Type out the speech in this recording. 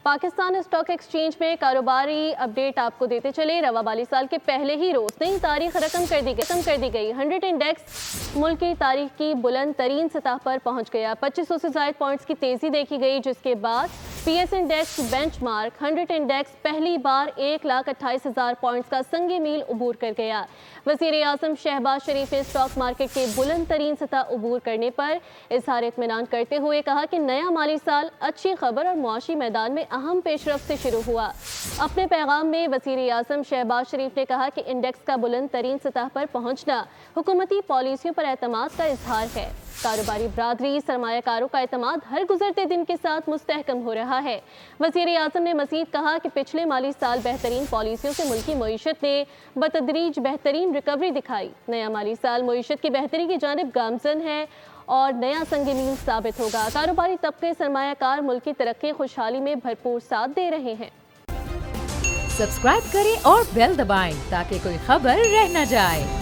Pakistan stock exchange में कारोबारी update आपको देते चले। रवा वाली साल के पहले ही रोज नई तारीख रकम कर दी गई। 100 इंडेक्स मुल्क की तारीख की बुलंद तरीन सतह पर पहुंच गया। 2500 से ज़ायद पॉइंट्स की तेजी देखी गई, जिसके बाद पीएस इंडेक्स बेंचमार्क 100 इंडेक्स पहली बार 1,28,000 पॉइंट्स का संगे मील उबूर कर गया। वज़ीर आज़म शहबाज शरीफ ने स्टॉक मार्केट के बुलंद तरीन सतह उबूर करने पर इज़हार इत्मीनान करते हुए कहा कि नया माली साल अच्छी खबर और मुआशी मैदान में अहम पेशरफ्त से शुरू हुआ। अपने पैगाम में वज़ीर आज़म शहबाज शरीफ ने कहा कि इंडेक्स का बुलंद तरीन सतह पर पहुंचना हुकूमती पॉलिसियों पर एतमाद का इजहार है। कारोबारी बरादरी सरमायाकारों का एतमाद हर गुजरते दिन के साथ मुस्तहकम हो रहा है। वज़ीर आज़म ने मज़ीद कहा कि पिछले माली साल बेहतरीन पॉलिसियों से मुल्की मईशत ने बतदरीज बेहतरीन रिकवरी दिखाई। नया माली साल मईशत की बेहतरी की जानिब गामज़न है और नया संग मील साबित होगा। कारोबारी तबके सरमायाकार मुल्क की तरक्की खुशहाली में भरपूर साथ दे रहे हैं। सब्सक्राइब करें और बेल दबाएं ताकि कोई खबर रह न जाए।